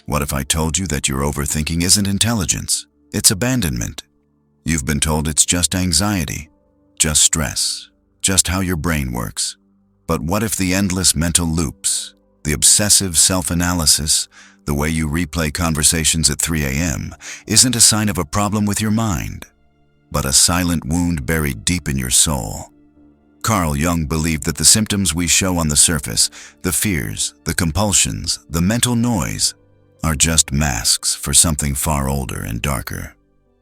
What if I told you that your overthinking isn't intelligence? It's abandonment. You've been told it's just anxiety, just stress, just how your brain works. But what if the endless mental loops, the obsessive self-analysis, the way you replay conversations at 3 a.m. isn't a sign of a problem with your mind, but a silent wound buried deep in your soul? Carl Jung believed that the symptoms we show on the surface, the fears, the compulsions, the mental noise, are just masks for something far older and darker.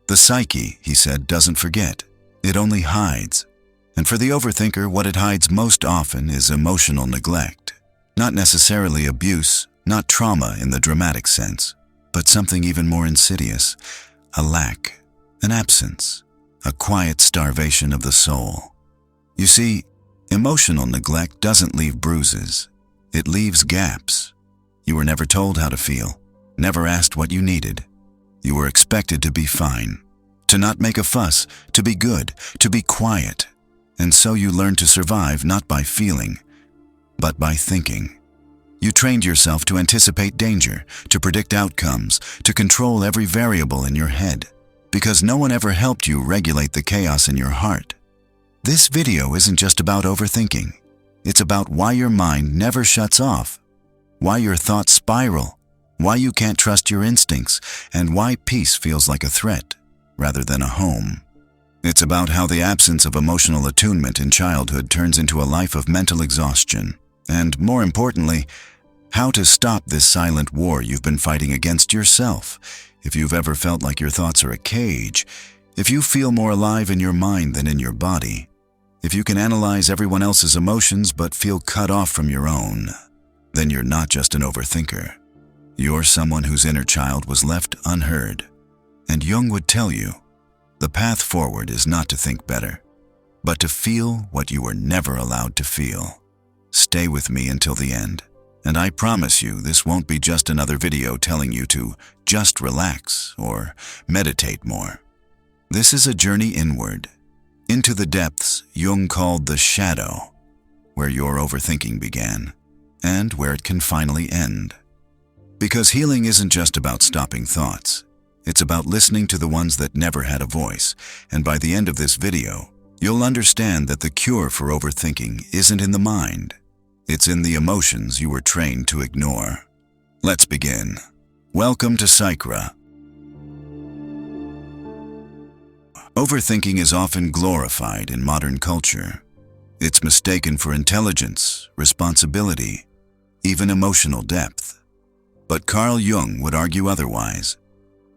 The psyche, he said, doesn't forget. It only hides. And for the overthinker, what it hides most often is emotional neglect. Not necessarily abuse, not trauma in the dramatic sense, but something even more insidious, a lack, an absence, a quiet starvation of the soul. You see, emotional neglect doesn't leave bruises. It leaves gaps. You were never told how to feel, never asked what you needed. You were expected to be fine, to not make a fuss, to be good, to be quiet. And so you learned to survive not by feeling, but by thinking. You trained yourself to anticipate danger, to predict outcomes, to control every variable in your head, because no one ever helped you regulate the chaos in your heart. This video isn't just about overthinking. It's about why your mind never shuts off, why your thoughts spiral, why you can't trust your instincts, and why peace feels like a threat rather than a home. It's about how the absence of emotional attunement in childhood turns into a life of mental exhaustion, and more importantly, how to stop this silent war you've been fighting against yourself. If you've ever felt like your thoughts are a cage, if you feel more alive in your mind than in your body, if you can analyze everyone else's emotions but feel cut off from your own, then you're not just an overthinker. You're someone whose inner child was left unheard. And Jung would tell you, the path forward is not to think better, but to feel what you were never allowed to feel. Stay with me until the end, and I promise you this won't be just another video telling you to just relax or meditate more. This is a journey inward, into the depths Jung called the shadow, where your overthinking began, and where it can finally end. Because healing isn't just about stopping thoughts. It's about listening to the ones that never had a voice, and by the end of this video, you'll understand that the cure for overthinking isn't in the mind. It's in the emotions you were trained to ignore. Let's begin. Welcome to Psychra. Overthinking is often glorified in modern culture. It's mistaken for intelligence, responsibility, even emotional depth. But Carl Jung would argue otherwise.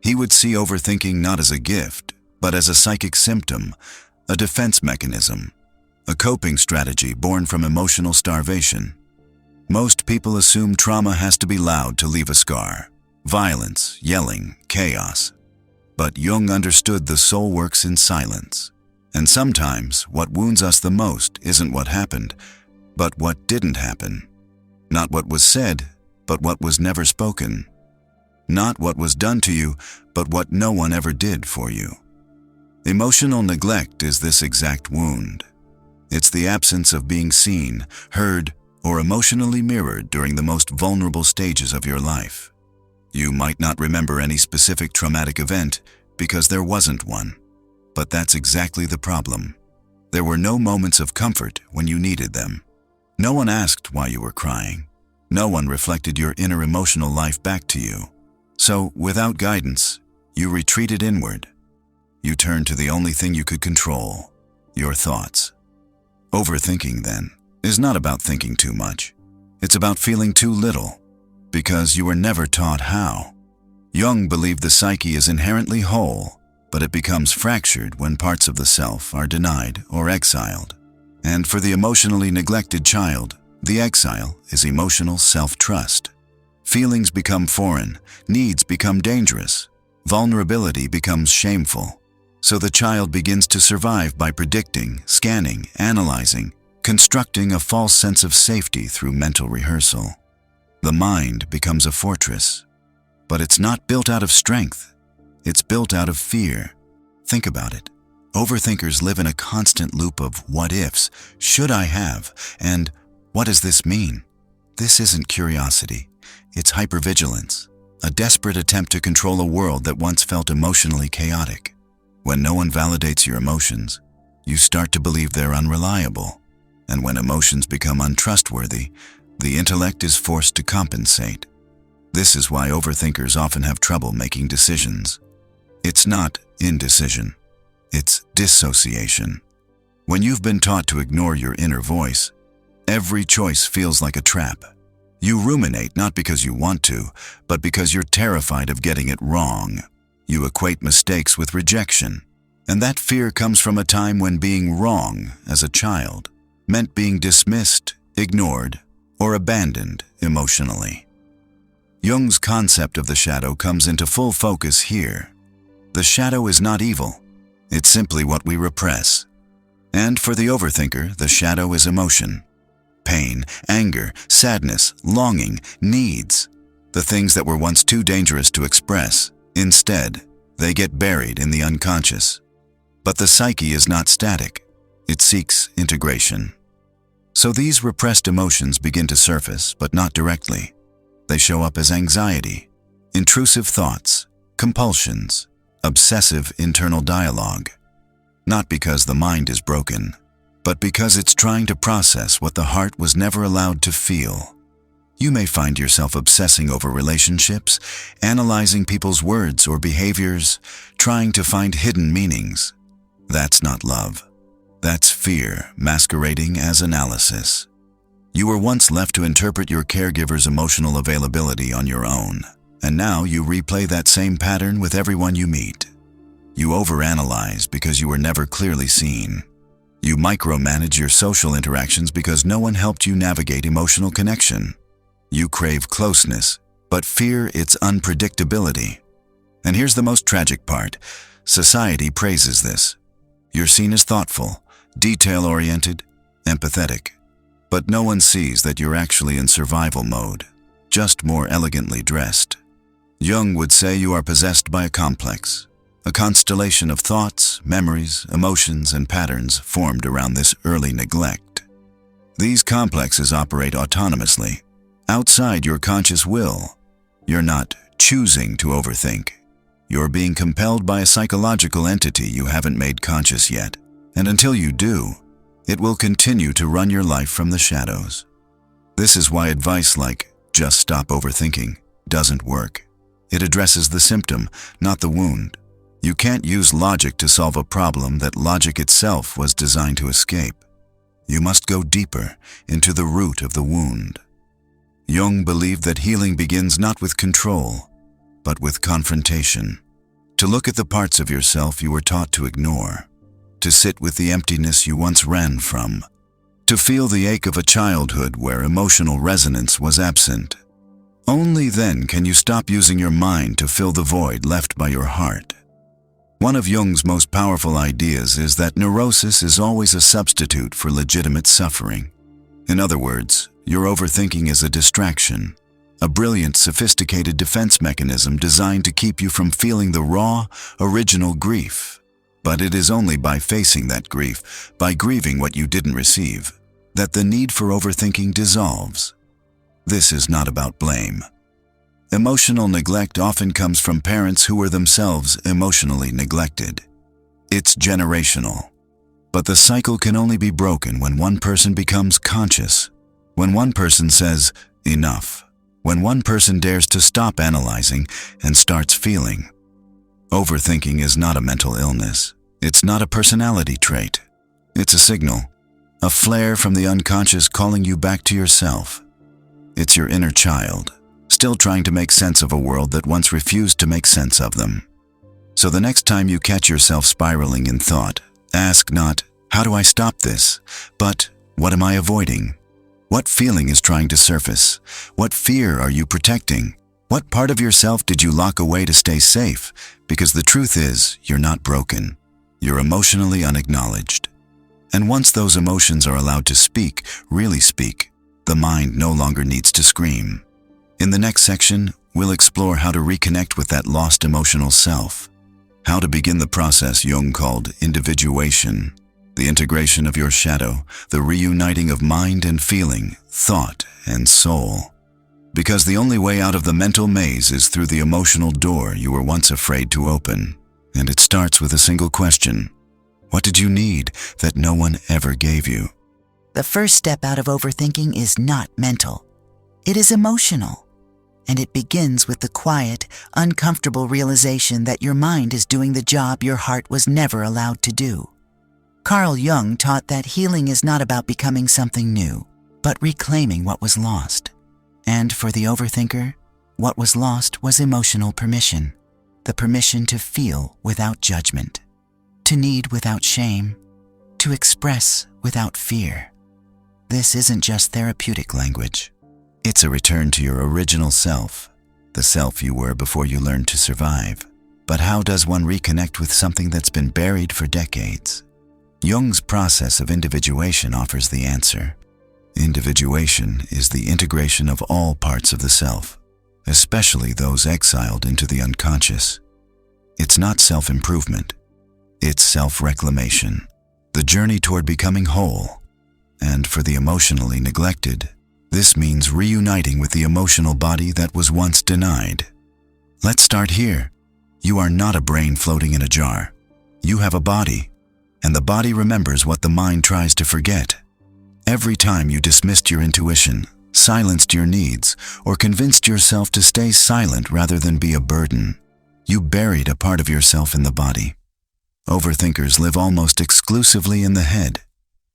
He would see overthinking not as a gift, but as a psychic symptom, a defense mechanism, a coping strategy born from emotional starvation. Most people assume trauma has to be loud to leave a scar. Violence, yelling, chaos. But Jung understood the soul works in silence. And sometimes what wounds us the most isn't what happened, but what didn't happen. Not what was said, but what was never spoken. Not what was done to you, but what no one ever did for you. Emotional neglect is this exact wound. It's the absence of being seen, heard, or emotionally mirrored during the most vulnerable stages of your life. You might not remember any specific traumatic event because there wasn't one. But that's exactly the problem. There were no moments of comfort when you needed them. No one asked why you were crying. No one reflected your inner emotional life back to you. So, without guidance, you retreated inward. You turned to the only thing you could control, your thoughts. Overthinking, then, is not about thinking too much. It's about feeling too little, because you were never taught how. Jung believed the psyche is inherently whole, but it becomes fractured when parts of the self are denied or exiled. And for the emotionally neglected child, the exile is emotional self-trust. Feelings become foreign, needs become dangerous, vulnerability becomes shameful. So the child begins to survive by predicting, scanning, analyzing, constructing a false sense of safety through mental rehearsal. The mind becomes a fortress, but it's not built out of strength. It's built out of fear. Think about it. Overthinkers live in a constant loop of what ifs, should I have, and what does this mean? This isn't curiosity. It's hypervigilance, a desperate attempt to control a world that once felt emotionally chaotic. When no one validates your emotions, you start to believe they're unreliable. And when emotions become untrustworthy, the intellect is forced to compensate. This is why overthinkers often have trouble making decisions. It's not indecision, it's dissociation. When you've been taught to ignore your inner voice, every choice feels like a trap. You ruminate not because you want to, but because you're terrified of getting it wrong. You equate mistakes with rejection, and that fear comes from a time when being wrong as a child meant being dismissed, ignored, or abandoned emotionally. Jung's concept of the shadow comes into full focus here. The shadow is not evil, it's simply what we repress. And for the overthinker, the shadow is emotion. Pain, anger, sadness, longing, needs, the things that were once too dangerous to express. Instead, they get buried in the unconscious. But the psyche is not static. It seeks integration. So these repressed emotions begin to surface, but not directly. They show up as anxiety, intrusive thoughts, compulsions, obsessive internal dialogue. Not because the mind is broken, but because it's trying to process what the heart was never allowed to feel. You may find yourself obsessing over relationships, analyzing people's words or behaviors, trying to find hidden meanings. That's not love. That's fear masquerading as analysis. You were once left to interpret your caregiver's emotional availability on your own, and now you replay that same pattern with everyone you meet. You overanalyze because you were never clearly seen. You micromanage your social interactions because no one helped you navigate emotional connection. You crave closeness, but fear its unpredictability. And here's the most tragic part. Society praises this. You're seen as thoughtful, detail-oriented, empathetic. But no one sees that you're actually in survival mode, just more elegantly dressed. Jung would say you are possessed by a complex, a constellation of thoughts, memories, emotions, and patterns formed around this early neglect. These complexes operate autonomously, outside your conscious will. You're not choosing to overthink. You're being compelled by a psychological entity you haven't made conscious yet. And until you do, it will continue to run your life from the shadows. This is why advice like, just stop overthinking, doesn't work. It addresses the symptom, not the wound. You can't use logic to solve a problem that logic itself was designed to escape. You must go deeper into the root of the wound. Jung believed that healing begins not with control, but with confrontation. To look at the parts of yourself you were taught to ignore. To sit with the emptiness you once ran from. To feel the ache of a childhood where emotional resonance was absent. Only then can you stop using your mind to fill the void left by your heart. One of Jung's most powerful ideas is that neurosis is always a substitute for legitimate suffering. In other words, your overthinking is a distraction, a brilliant, sophisticated defense mechanism designed to keep you from feeling the raw, original grief. But it is only by facing that grief, by grieving what you didn't receive, that the need for overthinking dissolves. This is not about blame. Emotional neglect often comes from parents who were themselves emotionally neglected. It's generational. But the cycle can only be broken when one person becomes conscious, when one person says, enough, when one person dares to stop analyzing and starts feeling. Overthinking is not a mental illness. It's not a personality trait. It's a signal, a flare from the unconscious calling you back to yourself. It's your inner child, still trying to make sense of a world that once refused to make sense of them. So the next time you catch yourself spiraling in thought, ask not, how do I stop this? But, what am I avoiding? What feeling is trying to surface? What fear are you protecting? What part of yourself did you lock away to stay safe? Because the truth is, you're not broken. You're emotionally unacknowledged. And once those emotions are allowed to speak, really speak, the mind no longer needs to scream. In the next section, we'll explore how to reconnect with that lost emotional self. How to begin the process Jung called individuation, the integration of your shadow, the reuniting of mind and feeling, thought and soul. Because the only way out of the mental maze is through the emotional door you were once afraid to open. And it starts with a single question. What did you need that no one ever gave you? The first step out of overthinking is not mental. It is emotional. And it begins with the quiet, uncomfortable realization that your mind is doing the job your heart was never allowed to do. Carl Jung taught that healing is not about becoming something new, but reclaiming what was lost. And for the overthinker, what was lost was emotional permission, the permission to feel without judgment, to need without shame, to express without fear. This isn't just therapeutic language. It's a return to your original self, the self you were before you learned to survive. But how does one reconnect with something that's been buried for decades? Jung's process of individuation offers the answer. Individuation is the integration of all parts of the self, especially those exiled into the unconscious. It's not self-improvement. It's self-reclamation, the journey toward becoming whole. And for the emotionally neglected, this means reuniting with the emotional body that was once denied. Let's start here. You are not a brain floating in a jar. You have a body, and the body remembers what the mind tries to forget. Every time you dismissed your intuition, silenced your needs, or convinced yourself to stay silent rather than be a burden, you buried a part of yourself in the body. Overthinkers live almost exclusively in the head.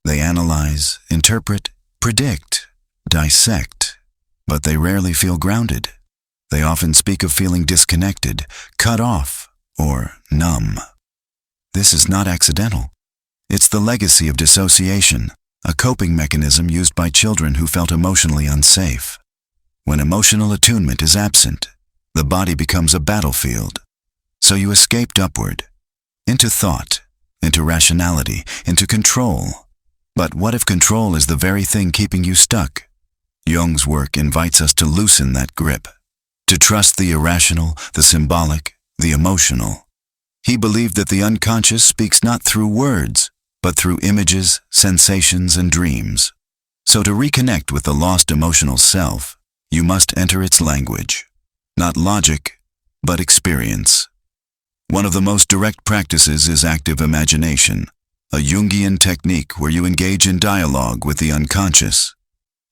They analyze, interpret, predict, dissect, but they rarely feel grounded. They often speak of feeling disconnected, cut off, or numb. This is not accidental. It's the legacy of dissociation, a coping mechanism used by children who felt emotionally unsafe. When emotional attunement is absent, the body becomes a battlefield. So you escaped upward, into thought, into rationality, into control. But what if control is the very thing keeping you stuck? Jung's work invites us to loosen that grip, to trust the irrational, the symbolic, the emotional. He believed that the unconscious speaks not through words, but through images, sensations, and dreams. So to reconnect with the lost emotional self, you must enter its language. Not logic, but experience. One of the most direct practices is active imagination, a Jungian technique where you engage in dialogue with the unconscious.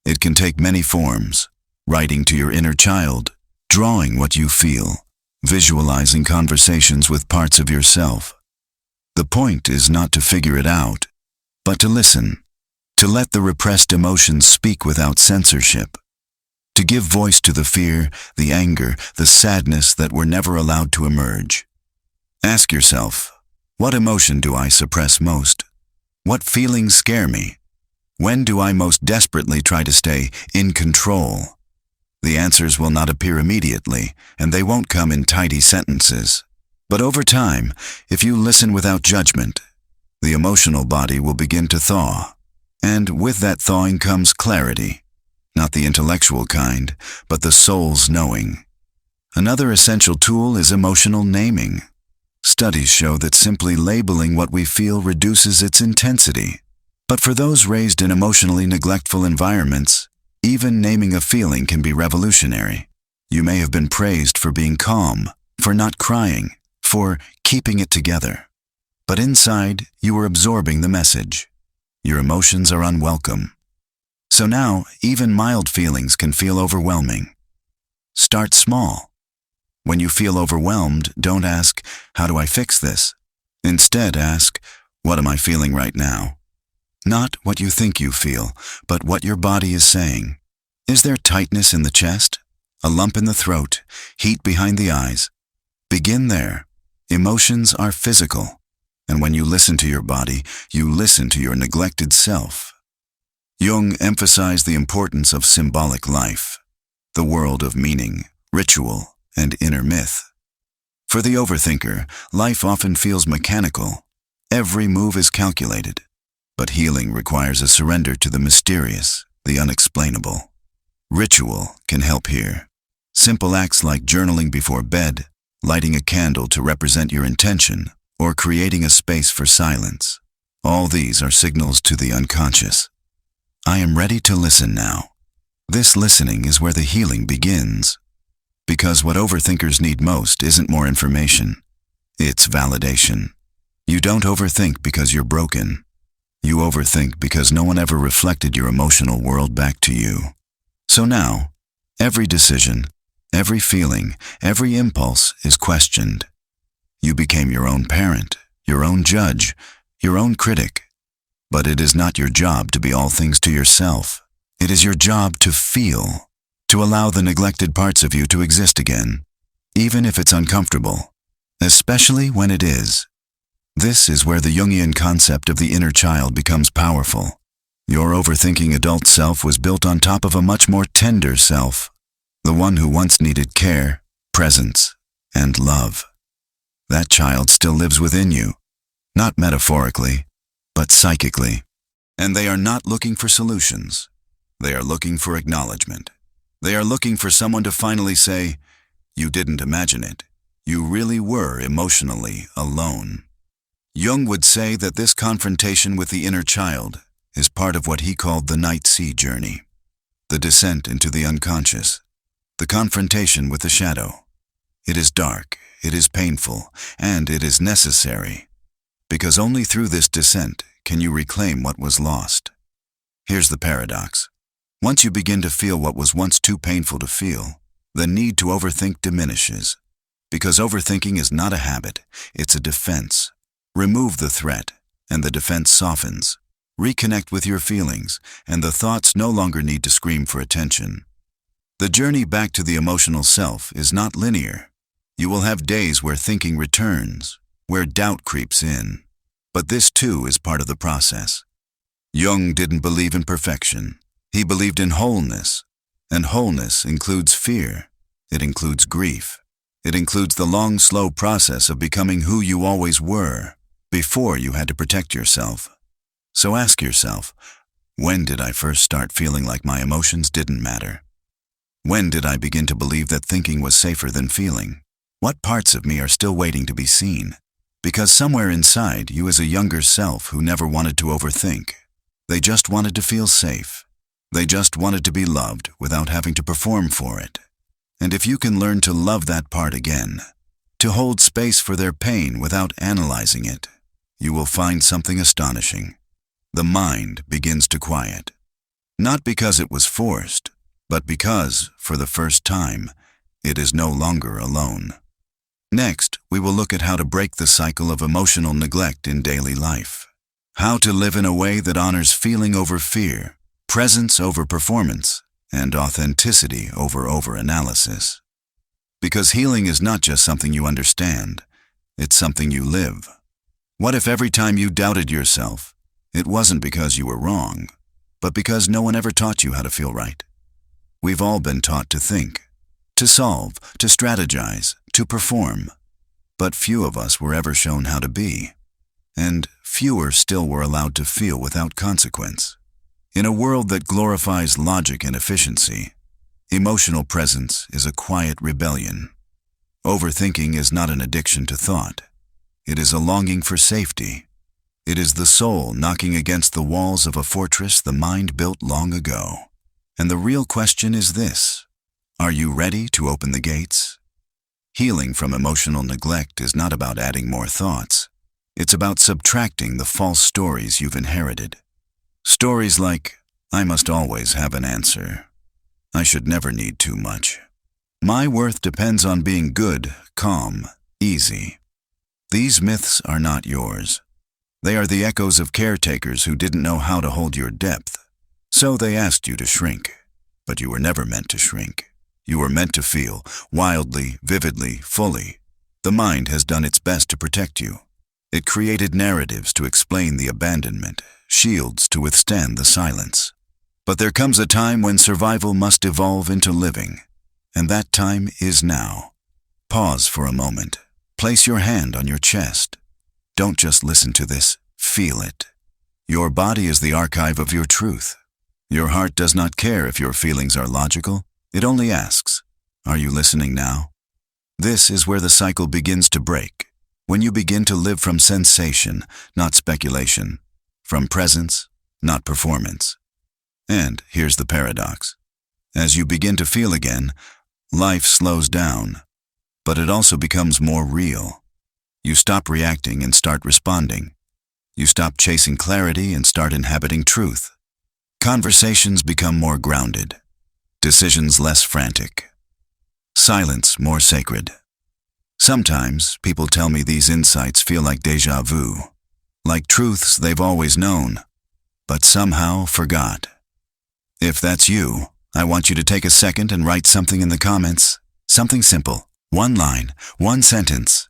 It can take many forms: writing to your inner child, drawing what you feel, visualizing conversations with parts of yourself. The point is not to figure it out, but to listen, to let the repressed emotions speak without censorship, to give voice to the fear, the anger, the sadness that were never allowed to emerge. Ask yourself, what emotion do I suppress most? What feelings scare me? When do I most desperately try to stay in control? The answers will not appear immediately, and they won't come in tidy sentences. But over time, if you listen without judgment, the emotional body will begin to thaw. And with that thawing comes clarity, not the intellectual kind, but the soul's knowing. Another essential tool is emotional naming. Studies show that simply labeling what we feel reduces its intensity. But for those raised in emotionally neglectful environments, even naming a feeling can be revolutionary. You may have been praised for being calm, for not crying, for keeping it together. But inside, you are absorbing the message. Your emotions are unwelcome. So now, even mild feelings can feel overwhelming. Start small. When you feel overwhelmed, don't ask, "How do I fix this?" Instead, ask, "What am I feeling right now?" Not what you think you feel, but what your body is saying. Is there tightness in the chest? A lump in the throat? Heat behind the eyes? Begin there. Emotions are physical, and when you listen to your body, you listen to your neglected self. Jung emphasized the importance of symbolic life, the world of meaning, ritual, and inner myth. For the overthinker, life often feels mechanical. Every move is calculated. But healing requires a surrender to the mysterious, the unexplainable. Ritual can help here. Simple acts like journaling before bed, lighting a candle to represent your intention, or creating a space for silence. All these are signals to the unconscious. I am ready to listen now. This listening is where the healing begins. Because what overthinkers need most isn't more information. It's validation. You don't overthink because you're broken. You overthink because no one ever reflected your emotional world back to you. So now, every decision, every feeling, every impulse is questioned. You became your own parent, your own judge, your own critic. But it is not your job to be all things to yourself. It is your job to feel, to allow the neglected parts of you to exist again, even if it's uncomfortable, especially when it is. This is where the Jungian concept of the inner child becomes powerful. Your overthinking adult self was built on top of a much more tender self, the one who once needed care, presence, and love. That child still lives within you, not metaphorically, but psychically. And they are not looking for solutions. They are looking for acknowledgement. They are looking for someone to finally say, "You didn't imagine it. You really were emotionally alone." Jung would say that this confrontation with the inner child is part of what he called the night sea journey, the descent into the unconscious, the confrontation with the shadow. It is dark, it is painful, and it is necessary, because only through this descent can you reclaim what was lost. Here's the paradox. Once you begin to feel what was once too painful to feel, the need to overthink diminishes, because overthinking is not a habit, it's a defense. Remove the threat, and the defense softens. Reconnect with your feelings, and the thoughts no longer need to scream for attention. The journey back to the emotional self is not linear. You will have days where thinking returns, where doubt creeps in. But this too is part of the process. Jung didn't believe in perfection. He believed in wholeness, and wholeness includes fear. It includes grief. It includes the long, slow process of becoming who you always were, before you had to protect yourself. So ask yourself, when did I first start feeling like my emotions didn't matter? When did I begin to believe that thinking was safer than feeling? What parts of me are still waiting to be seen? Because somewhere inside you is a younger self who never wanted to overthink. They just wanted to feel safe. They just wanted to be loved without having to perform for it. And if you can learn to love that part again, to hold space for their pain without analyzing it, you will find something astonishing. The mind begins to quiet. Not because it was forced, but because, for the first time, it is no longer alone. Next, we will look at how to break the cycle of emotional neglect in daily life. How to live in a way that honors feeling over fear, presence over performance, and authenticity over overanalysis. Because healing is not just something you understand, it's something you live. What if every time you doubted yourself, it wasn't because you were wrong, but because no one ever taught you how to feel right? We've all been taught to think, to solve, to strategize, to perform, but few of us were ever shown how to be, and fewer still were allowed to feel without consequence. In a world that glorifies logic and efficiency, emotional presence is a quiet rebellion. Overthinking is not an addiction to thought. It is a longing for safety. It is the soul knocking against the walls of a fortress the mind built long ago. And the real question is this: are you ready to open the gates? Healing from emotional neglect is not about adding more thoughts. It's about subtracting the false stories you've inherited. Stories like, I must always have an answer. I should never need too much. My worth depends on being good, calm, easy. These myths are not yours. They are the echoes of caretakers who didn't know how to hold your depth. So they asked you to shrink. But you were never meant to shrink. You were meant to feel, wildly, vividly, fully. The mind has done its best to protect you. It created narratives to explain the abandonment, shields to withstand the silence. But there comes a time when survival must evolve into living, and that time is now. Pause for a moment. Place your hand on your chest. Don't just listen to this, feel it. Your body is the archive of your truth. Your heart does not care if your feelings are logical. It only asks, are you listening now? This is where the cycle begins to break, when you begin to live from sensation, not speculation, from presence, not performance. And here's the paradox. As you begin to feel again, life slows down, but it also becomes more real. You stop reacting and start responding. You stop chasing clarity and start inhabiting truth. Conversations become more grounded. Decisions less frantic. Silence more sacred. Sometimes people tell me these insights feel like déjà vu, like truths they've always known, but somehow forgot. If that's you, I want you to take a second and write something in the comments. Something simple, one line, one sentence.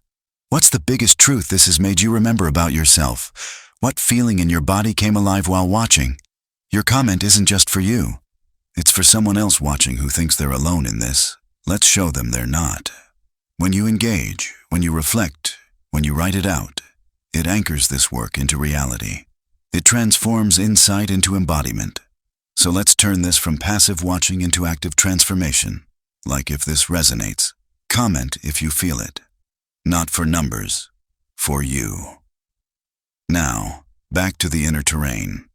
What's the biggest truth this has made you remember about yourself? What feeling in your body came alive while watching? Your comment isn't just for you. It's for someone else watching who thinks they're alone in this. Let's show them they're not. When you engage, when you reflect, when you write it out, it anchors this work into reality. It transforms insight into embodiment. So let's turn this from passive watching into active transformation. Like if this resonates, comment if you feel it. Not for numbers, for you. Now, back to the inner terrain.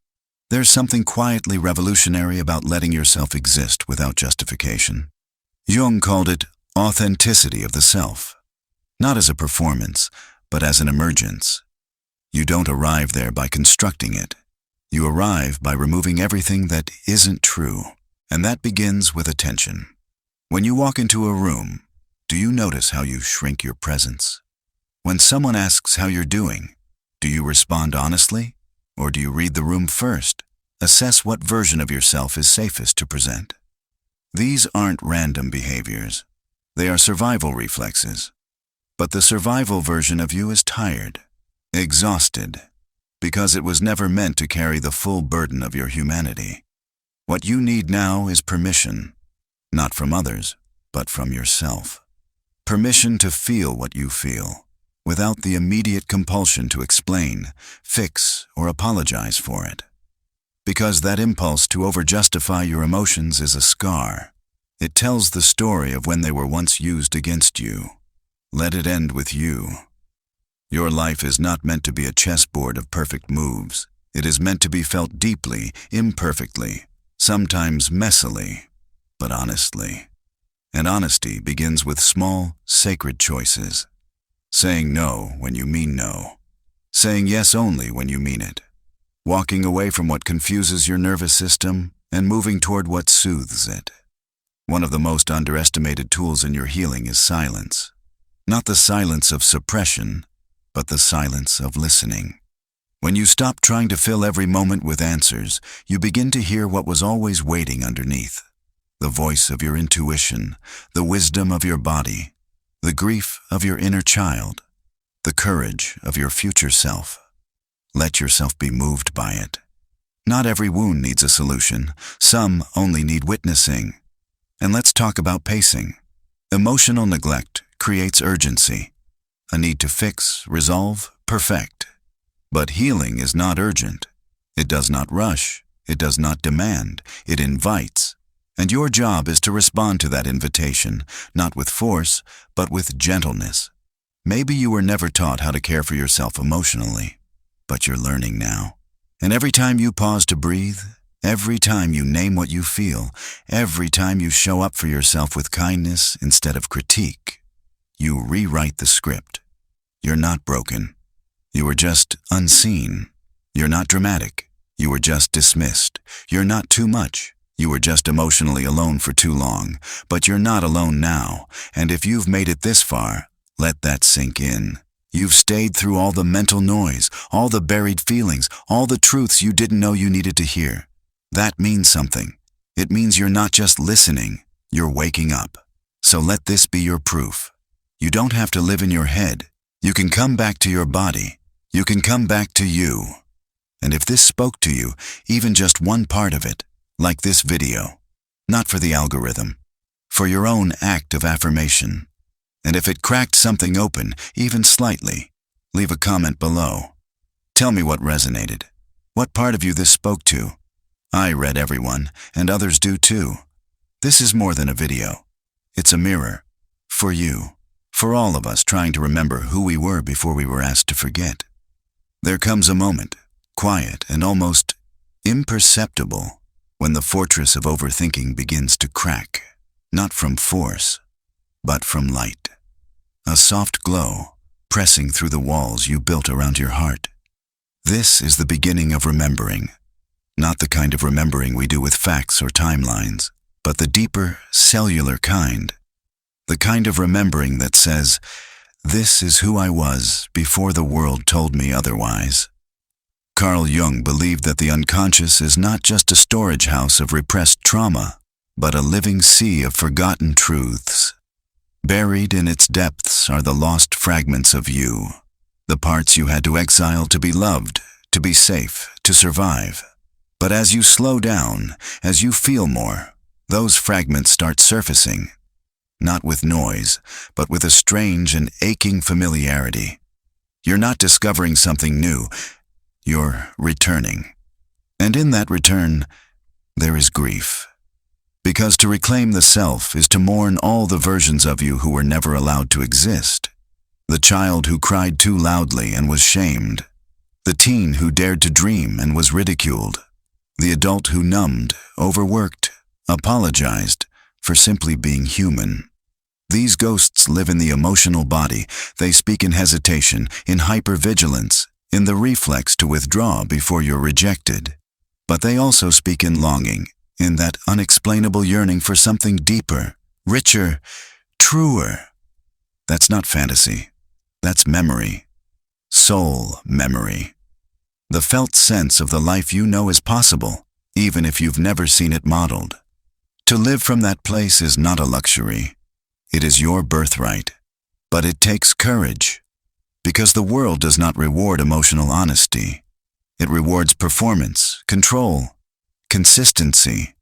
There's something quietly revolutionary about letting yourself exist without justification. Jung called it authenticity of the self. Not as a performance, but as an emergence. You don't arrive there by constructing it. You arrive by removing everything that isn't true, and that begins with attention. When you walk into a room, do you notice how you shrink your presence? When someone asks how you're doing, do you respond honestly? Or do you read the room first? Assess what version of yourself is safest to present. These aren't random behaviors. They are survival reflexes. But the survival version of you is tired, exhausted, because it was never meant to carry the full burden of your humanity. What you need now is permission, not from others, but from yourself. Permission to feel what you feel, without the immediate compulsion to explain, fix, or apologize for it. Because that impulse to over-justify your emotions is a scar. It tells the story of when they were once used against you. Let it end with you. Your life is not meant to be a chessboard of perfect moves. It is meant to be felt deeply, imperfectly, sometimes messily, but honestly. And honesty begins with small, sacred choices. Saying no when you mean no. Saying yes only when you mean it. Walking away from what confuses your nervous system and moving toward what soothes it. One of the most underestimated tools in your healing is silence. Not the silence of suppression, but the silence of listening. When you stop trying to fill every moment with answers, you begin to hear what was always waiting underneath. The voice of your intuition, the wisdom of your body, the grief of your inner child, the courage of your future self. Let yourself be moved by it. Not every wound needs a solution. Some only need witnessing. And let's talk about pacing. Emotional neglect creates urgency, a need to fix, resolve, perfect. But healing is not urgent. It does not rush. It does not demand. It invites. And your job is to respond to that invitation, not with force, but with gentleness. Maybe you were never taught how to care for yourself emotionally, but you're learning now. And every time you pause to breathe, every time you name what you feel, every time you show up for yourself with kindness instead of critique, you rewrite the script. You're not broken. You were just unseen. You're not dramatic. You were just dismissed. You're not too much. You were just emotionally alone for too long. But you're not alone now. And if you've made it this far, let that sink in. You've stayed through all the mental noise, all the buried feelings, all the truths you didn't know you needed to hear. That means something. It means you're not just listening, you're waking up. So let this be your proof. You don't have to live in your head. You can come back to your body. You can come back to you. And if this spoke to you, even just one part of it, like this video, not for the algorithm, for your own act of affirmation. And if it cracked something open, even slightly, leave a comment below. Tell me what resonated. What part of you this spoke to? I read everyone, and others do too. This is more than a video. It's a mirror. For you. For all of us trying to remember who we were before we were asked to forget. There comes a moment, quiet and almost imperceptible, when the fortress of overthinking begins to crack, not from force, but from light. A soft glow pressing through the walls you built around your heart. This is the beginning of remembering, not the kind of remembering we do with facts or timelines, but the deeper, cellular kind. The kind of remembering that says, "This is who I was before the world told me otherwise." Carl Jung believed that the unconscious is not just a storage house of repressed trauma, but a living sea of forgotten truths. Buried in its depths are the lost fragments of you, the parts you had to exile to be loved, to be safe, to survive. But as you slow down, as you feel more, those fragments start surfacing, not with noise, but with a strange and aching familiarity. You're not discovering something new, you're returning. And in that return, there is grief. Because to reclaim the self is to mourn all the versions of you who were never allowed to exist. The child who cried too loudly and was shamed. The teen who dared to dream and was ridiculed. The adult who numbed, overworked, apologized for simply being human. These ghosts live in the emotional body. They speak in hesitation, in hypervigilance, in the reflex to withdraw before you're rejected. But they also speak in longing, in that unexplainable yearning for something deeper, richer, truer. That's not fantasy. That's memory. Soul memory. The felt sense of the life you know is possible, even if you've never seen it modeled. To live from that place is not a luxury. It is your birthright. But it takes courage. Because the world does not reward emotional honesty. It rewards performance, control, consistency.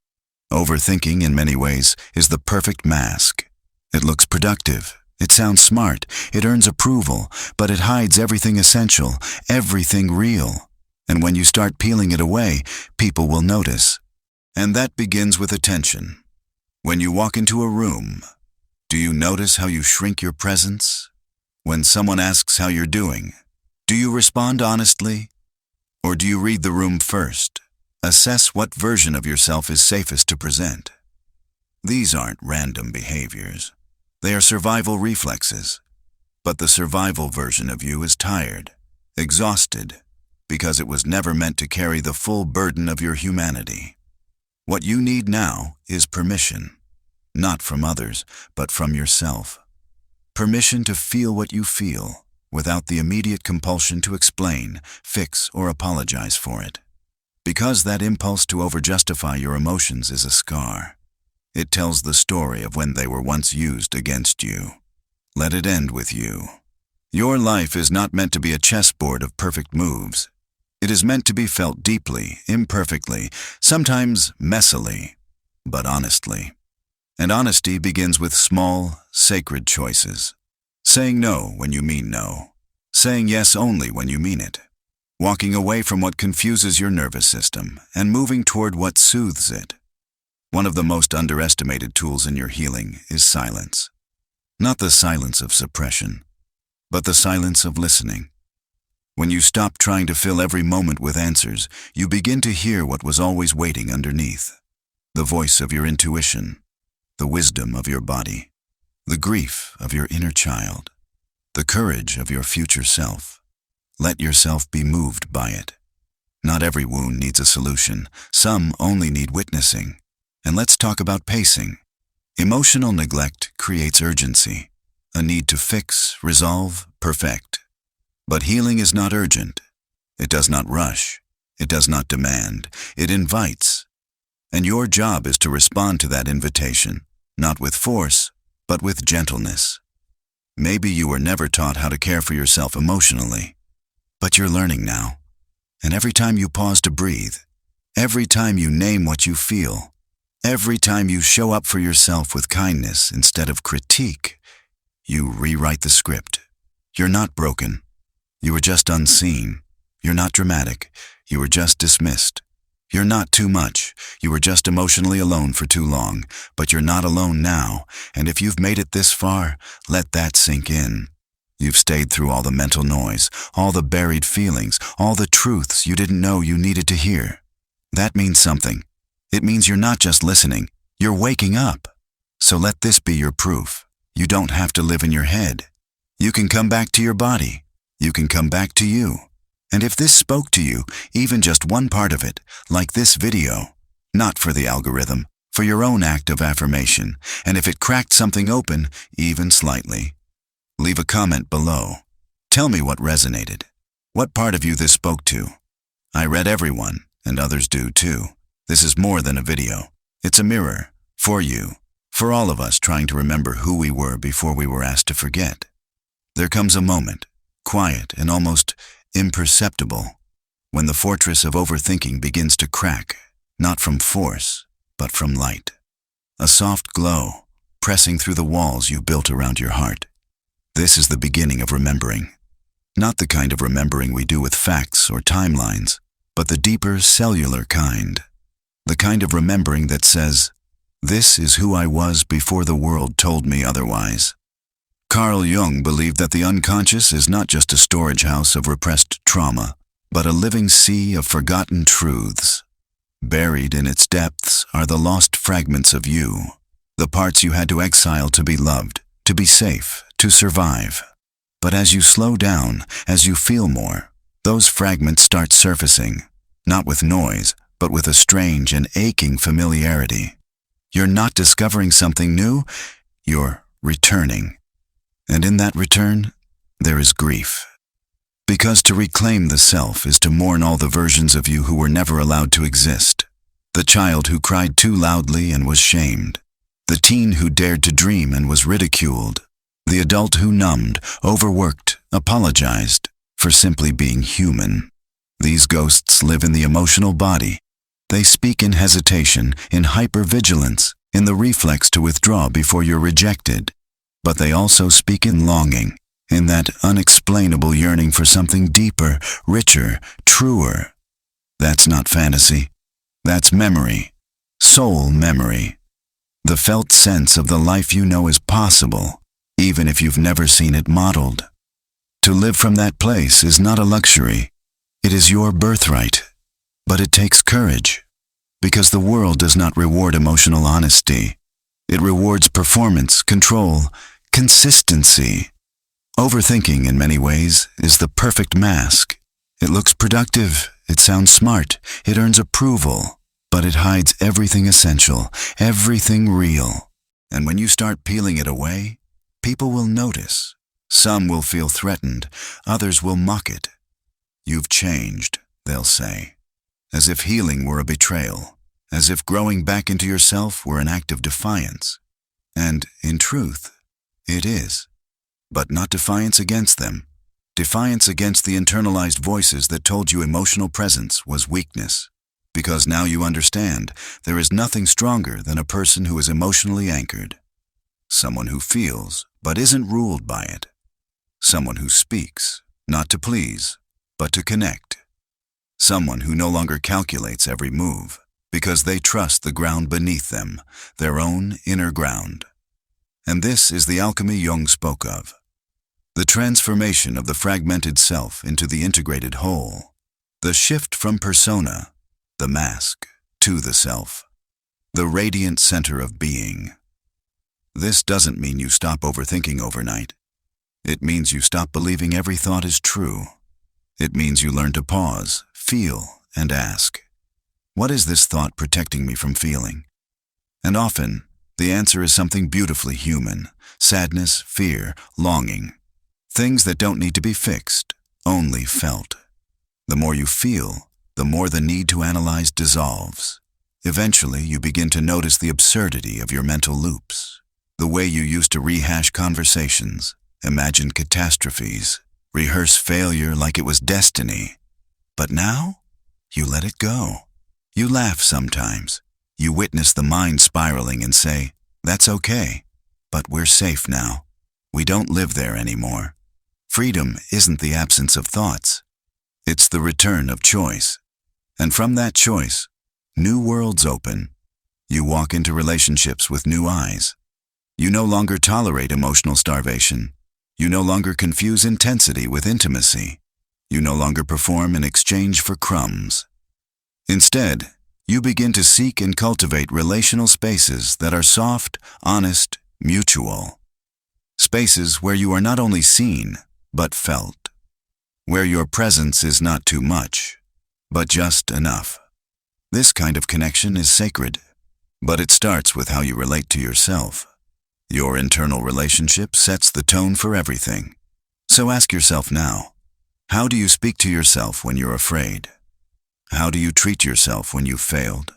Overthinking, in many ways, is the perfect mask. It looks productive. It sounds smart. It earns approval. But it hides everything essential, everything real. And when you start peeling it away, people will notice. And that begins with attention. When you walk into a room, do you notice how you shrink your presence? When someone asks how you're doing, do you respond honestly? Or do you read the room first? Assess what version of yourself is safest to present. These aren't random behaviors. They are survival reflexes. But the survival version of you is tired, exhausted, because it was never meant to carry the full burden of your humanity. What you need now is permission, not from others, but from yourself. Permission to feel what you feel, without the immediate compulsion to explain, fix, or apologize for it. Because that impulse to overjustify your emotions is a scar. It tells the story of when they were once used against you. Let it end with you. Your life is not meant to be a chessboard of perfect moves. It is meant to be felt deeply, imperfectly, sometimes messily, but honestly. And honesty begins with small, sacred choices. Saying no when you mean no. Saying yes only when you mean it. Walking away from what confuses your nervous system and moving toward what soothes it. One of the most underestimated tools in your healing is silence. Not the silence of suppression, but the silence of listening. When you stop trying to fill every moment with answers, you begin to hear what was always waiting underneath. The voice of your intuition, the wisdom of your body, the grief of your inner child, the courage of your future self. Let yourself be moved by it. Not every wound needs a solution. Some only need witnessing. And let's talk about pacing. Emotional neglect creates urgency, a need to fix, resolve, perfect. But healing is not urgent. It does not rush. It does not demand. It invites. And your job is to respond to that invitation, not with force, but with gentleness. Maybe you were never taught how to care for yourself emotionally, but you're learning now. And every time you pause to breathe, every time you name what you feel, every time you show up for yourself with kindness instead of critique, you rewrite the script. You're not broken. You were just unseen. You're not dramatic. You were just dismissed. You're not too much. You were just emotionally alone for too long, but you're not alone now. And if you've made it this far, let that sink in. You've stayed through all the mental noise, all the buried feelings, all the truths you didn't know you needed to hear. That means something. It means you're not just listening, you're waking up. So let this be your proof. You don't have to live in your head. You can come back to your body. You can come back to you. And if this spoke to you, even just one part of it, like this video, not for the algorithm, for your own act of affirmation, and if it cracked something open, even slightly, leave a comment below. Tell me what resonated. What part of you this spoke to? I read everyone, and others do too. This is more than a video. It's a mirror, for you, for all of us trying to remember who we were before we were asked to forget. There comes a moment, quiet and almost imperceptible, when the fortress of overthinking begins to crack, not from force, but from light. A soft glow, pressing through the walls you built around your heart. This is the beginning of remembering. Not the kind of remembering we do with facts or timelines, but the deeper cellular kind. The kind of remembering that says, "This is who I was before the world told me otherwise." Carl Jung believed that the unconscious is not just a storage house of repressed trauma, but a living sea of forgotten truths. Buried in its depths are the lost fragments of you, the parts you had to exile to be loved, to be safe, to survive. But as you slow down, as you feel more, those fragments start surfacing, not with noise, but with a strange and aching familiarity. You're not discovering something new, you're returning. And in that return, there is grief. Because to reclaim the self is to mourn all the versions of you who were never allowed to exist. The child who cried too loudly and was shamed. The teen who dared to dream and was ridiculed. The adult who numbed, overworked, apologized for simply being human. These ghosts live in the emotional body. They speak in hesitation, in hypervigilance, in the reflex to withdraw before you're rejected. But they also speak in longing, in that unexplainable yearning for something deeper, richer, truer. That's not fantasy. That's memory. Soul memory. The felt sense of the life you know is possible, even if you've never seen it modeled. To live from that place is not a luxury. It is your birthright. But it takes courage, because the world does not reward emotional honesty. It rewards performance, control, consistency. Overthinking, in many ways, is the perfect mask. It looks productive, it sounds smart, it earns approval, but it hides everything essential, everything real. And when you start peeling it away, people will notice. Some will feel threatened, others will mock it. You've changed, they'll say. As if healing were a betrayal, as if growing back into yourself were an act of defiance. And, in truth, it is. But not defiance against them. Defiance against the internalized voices that told you emotional presence was weakness. Because now you understand, there is nothing stronger than a person who is emotionally anchored. Someone who feels, but isn't ruled by it. Someone who speaks, not to please, but to connect. Someone who no longer calculates every move, because they trust the ground beneath them, their own inner ground. And this is the alchemy Jung spoke of. The transformation of the fragmented self into the integrated whole. The shift from persona, the mask, to the self. The radiant center of being. This doesn't mean you stop overthinking overnight. It means you stop believing every thought is true. It means you learn to pause, feel, and ask, what is this thought protecting me from feeling? And often, the answer is something beautifully human, sadness, fear, longing. Things that don't need to be fixed, only felt. The more you feel, the more the need to analyze dissolves. Eventually, you begin to notice the absurdity of your mental loops. The way you used to rehash conversations, imagine catastrophes, rehearse failure like it was destiny. But now, you let it go. You laugh sometimes. You witness the mind spiraling and say, that's okay, but we're safe now. We don't live there anymore. Freedom isn't the absence of thoughts. It's the return of choice. And from that choice, new worlds open. You walk into relationships with new eyes. You no longer tolerate emotional starvation. You no longer confuse intensity with intimacy. You no longer perform in exchange for crumbs. Instead, You begin to seek and cultivate relational spaces that are soft, honest, mutual. Spaces where you are not only seen, but felt. Where your presence is not too much, but just enough. This kind of connection is sacred, but it starts with how you relate to yourself. Your internal relationship sets the tone for everything. So ask yourself now, how do you speak to yourself when you're afraid? How do you treat yourself when you've failed?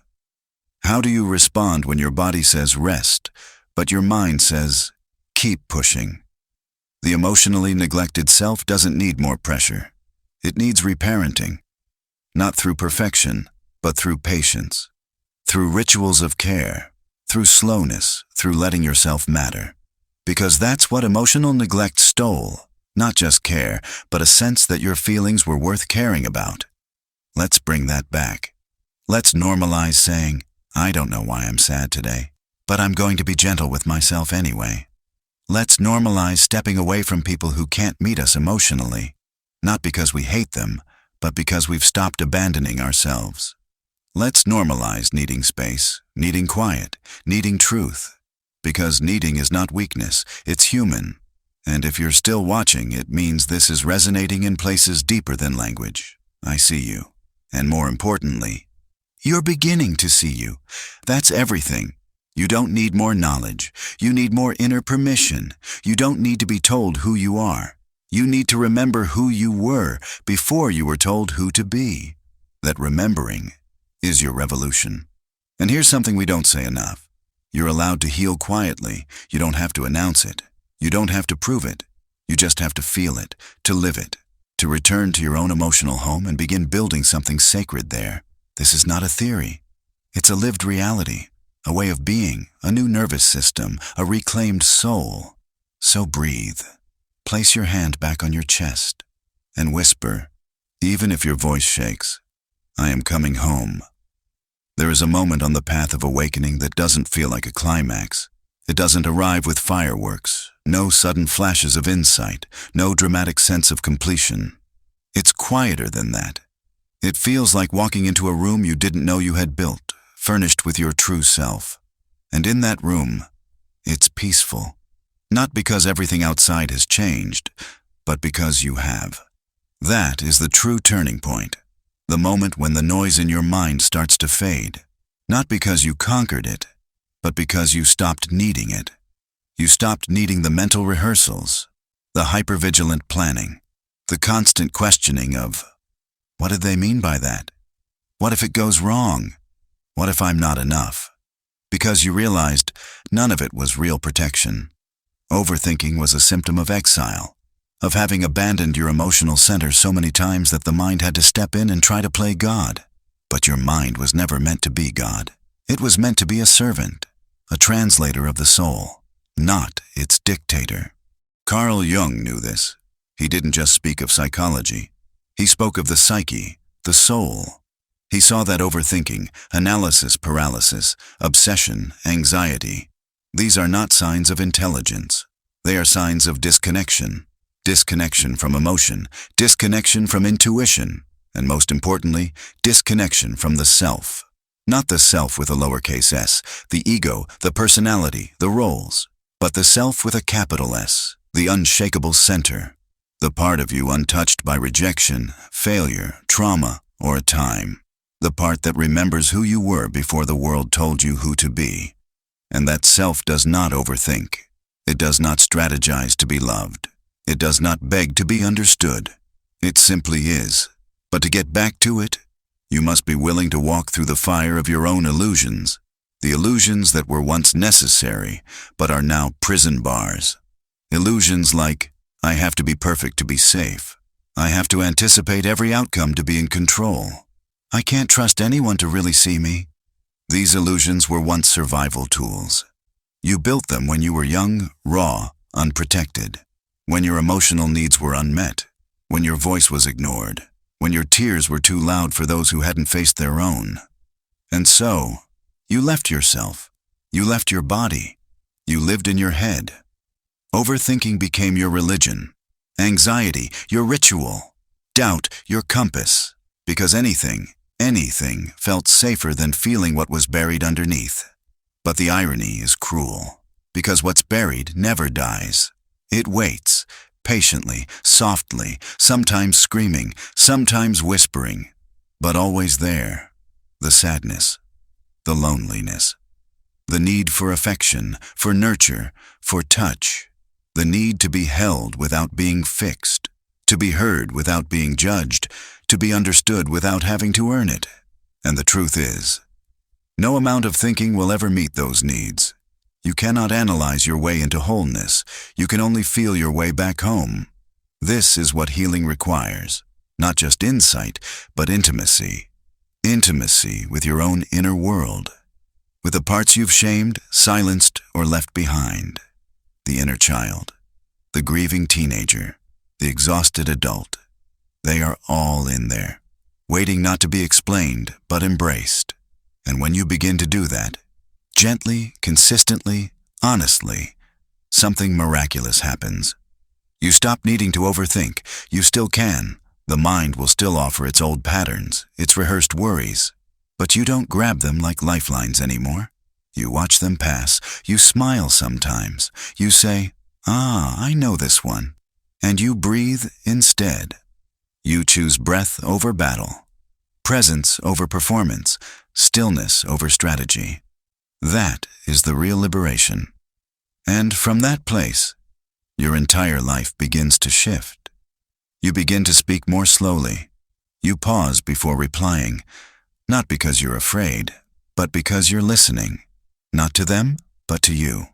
How do you respond when your body says rest, but your mind says, keep pushing? The emotionally neglected self doesn't need more pressure. It needs reparenting. Not through perfection, but through patience. Through rituals of care. Through slowness. Through letting yourself matter. Because that's what emotional neglect stole. Not just care, but a sense that your feelings were worth caring about. Let's bring that back. Let's normalize saying, I don't know why I'm sad today, but I'm going to be gentle with myself anyway. Let's normalize stepping away from people who can't meet us emotionally, not because we hate them, but because we've stopped abandoning ourselves. Let's normalize needing space, needing quiet, needing truth, because needing is not weakness, it's human. And if you're still watching, it means this is resonating in places deeper than language. I see you. And more importantly, you're beginning to see you. That's everything. You don't need more knowledge. You need more inner permission. You don't need to be told who you are. You need to remember who you were before you were told who to be. That remembering is your revolution. And here's something we don't say enough. You're allowed to heal quietly. You don't have to announce it. You don't have to prove it. You just have to feel it, to live it, to return to your own emotional home and begin building something sacred there. This is not a theory. It's a lived reality, a way of being, a new nervous system, a reclaimed soul. So breathe. Place your hand back on your chest and whisper, even if your voice shakes, I am coming home. There is a moment on the path of awakening that doesn't feel like a climax. It doesn't arrive with fireworks, no sudden flashes of insight, no dramatic sense of completion. It's quieter than that. It feels like walking into a room you didn't know you had built, furnished with your true self. And in that room, it's peaceful. Not because everything outside has changed, but because you have. That is the true turning point. The moment when the noise in your mind starts to fade. Not because you conquered it, but because you stopped needing it. You stopped needing the mental rehearsals, the hypervigilant planning, the constant questioning of, what did they mean by that? What if it goes wrong? What if I'm not enough? Because you realized none of it was real protection. Overthinking was a symptom of exile, of having abandoned your emotional center so many times that the mind had to step in and try to play God. But your mind was never meant to be God. It was meant to be a servant, a translator of the soul, not its dictator. Carl Jung knew this. He didn't just speak of psychology. He spoke of the psyche, the soul. He saw that overthinking, analysis paralysis, obsession, anxiety, these are not signs of intelligence. They are signs of disconnection. Disconnection from emotion, disconnection from intuition, and most importantly, disconnection from the self. Not the self with a lowercase s, the ego, the personality, the roles, but the self with a capital S, the unshakable center, the part of you untouched by rejection, failure, trauma, or time, the part that remembers who you were before the world told you who to be. And that self does not overthink. It does not strategize to be loved. It does not beg to be understood. It simply is. But to get back to it, you must be willing to walk through the fire of your own illusions, the illusions that were once necessary, but are now prison bars. Illusions like, I have to be perfect to be safe. I have to anticipate every outcome to be in control. I can't trust anyone to really see me. These illusions were once survival tools. You built them when you were young, raw, unprotected, when your emotional needs were unmet, when your voice was ignored, when your tears were too loud for those who hadn't faced their own. And so, you left yourself. You left your body. You lived in your head. Overthinking became your religion. Anxiety, your ritual. Doubt, your compass. Because anything, Anything felt safer than feeling what was buried underneath. But the irony is cruel, because what's buried never dies. It waits, patiently, softly, sometimes screaming, sometimes whispering, but always there. The sadness, the loneliness, the need for affection, for nurture, for touch, the need to be held without being fixed, to be heard without being judged, to be understood without having to earn it. And the truth is, no amount of thinking will ever meet those needs. You cannot analyze your way into wholeness. You can only feel your way back home. This is what healing requires. Not just insight, but intimacy. Intimacy with your own inner world. With the parts you've shamed, silenced, or left behind. The inner child. The grieving teenager. The exhausted adult. They are all in there, waiting not to be explained, but embraced. And when you begin to do that, gently, consistently, honestly, something miraculous happens. You stop needing to overthink. You still can. The mind will still offer its old patterns, its rehearsed worries. But you don't grab them like lifelines anymore. You watch them pass. You smile sometimes. You say, I know this one. And you breathe instead. You choose breath over battle, presence over performance, stillness over strategy. That is the real liberation. And from that place, your entire life begins to shift. You begin to speak more slowly. You pause before replying, not because you're afraid, but because you're listening, not to them, but to you.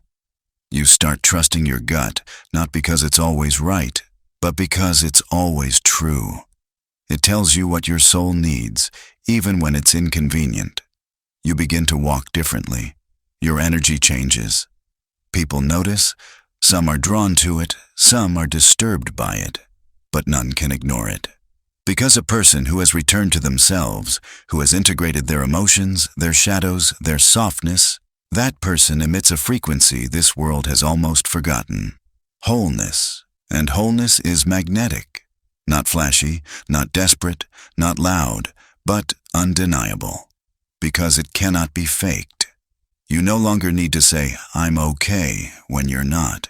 You start trusting your gut, not because it's always right, but because it's always true. It tells you what your soul needs, even when it's inconvenient. You begin to walk differently. Your energy changes. People notice. Some are drawn to it. Some are disturbed by it. But none can ignore it. Because a person who has returned to themselves, who has integrated their emotions, their shadows, their softness, that person emits a frequency this world has almost forgotten. Wholeness. And wholeness is magnetic. Not flashy, not desperate, not loud, but undeniable. Because it cannot be faked. You no longer need to say, I'm okay, when you're not.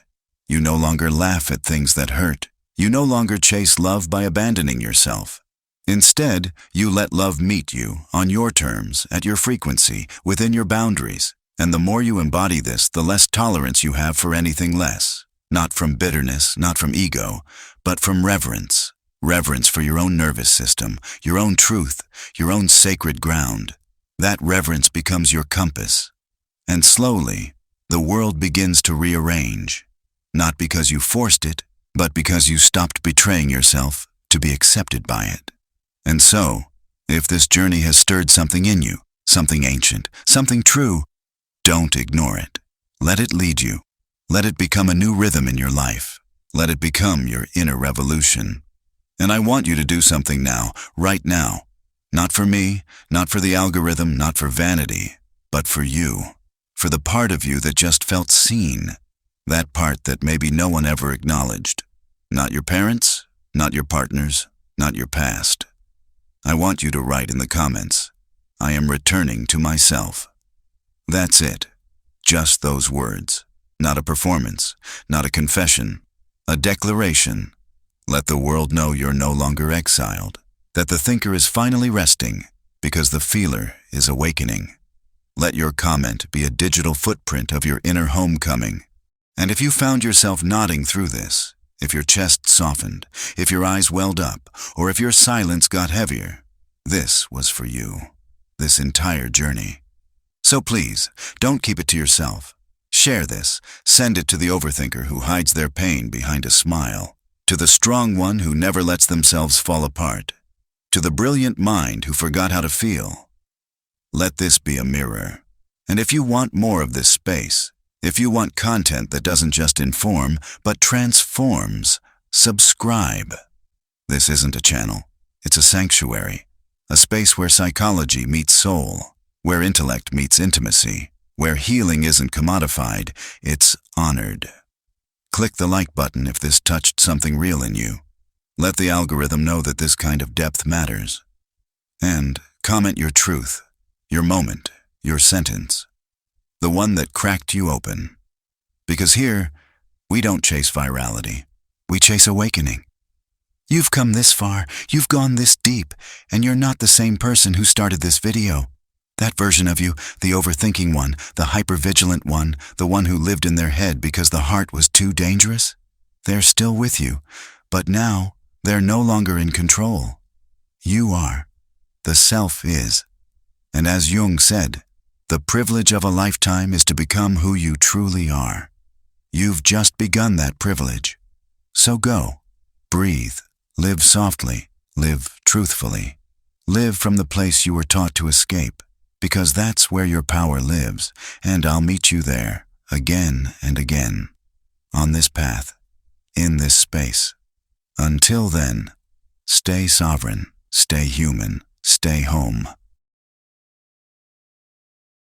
You no longer laugh at things that hurt. You no longer chase love by abandoning yourself. Instead, you let love meet you on your terms, at your frequency, within your boundaries. And the more you embody this, the less tolerance you have for anything less. Not from bitterness, not from ego, but from reverence. Reverence for your own nervous system, your own truth, your own sacred ground. That reverence becomes your compass. And slowly, the world begins to rearrange. Not because you forced it, but because you stopped betraying yourself to be accepted by it. And so, if this journey has stirred something in you, something ancient, something true, don't ignore it. Let it lead you. Let it become a new rhythm in your life. Let it become your inner revolution. And I want you to do something now, right now. Not for me, not for the algorithm, not for vanity, but for you. For the part of you that just felt seen. That part that maybe no one ever acknowledged. Not your parents, not your partners, not your past. I want you to write in the comments, I am returning to myself. That's it. Just those words. Not a performance, not a confession, a declaration. Let the world know you're no longer exiled, that the thinker is finally resting because the feeler is awakening. Let your comment be a digital footprint of your inner homecoming. And if you found yourself nodding through this, if your chest softened, if your eyes welled up, or if your silence got heavier, this was for you, this entire journey. So please, don't keep it to yourself. Share this. Send it to the overthinker who hides their pain behind a smile, to the strong one who never lets themselves fall apart, to the brilliant mind who forgot how to feel. Let this be a mirror. And if you want more of this space, if you want content that doesn't just inform, but transforms, subscribe. This isn't a channel. It's a sanctuary, a space where psychology meets soul, where intellect meets intimacy, where healing isn't commodified, it's honored. Click the like button if this touched something real in you. Let the algorithm know that this kind of depth matters. And Comment your truth, your moment, your sentence, the one that cracked you open. Because here, we don't chase virality, we chase awakening. You've come this far, you've gone this deep, and you're not the same person who started this video. That version of you, the overthinking one, the hypervigilant one, the one who lived in their head because the heart was too dangerous, they're still with you, but now they're no longer in control. You are. The self is. And as Jung said, the privilege of a lifetime is to become who you truly are. You've just begun that privilege. So go, breathe, live softly, live truthfully. Live from the place you were taught to escape, because that's where your power lives, and I'll meet you there, again and again, on this path, in this space. Until then, stay sovereign, stay human, stay home.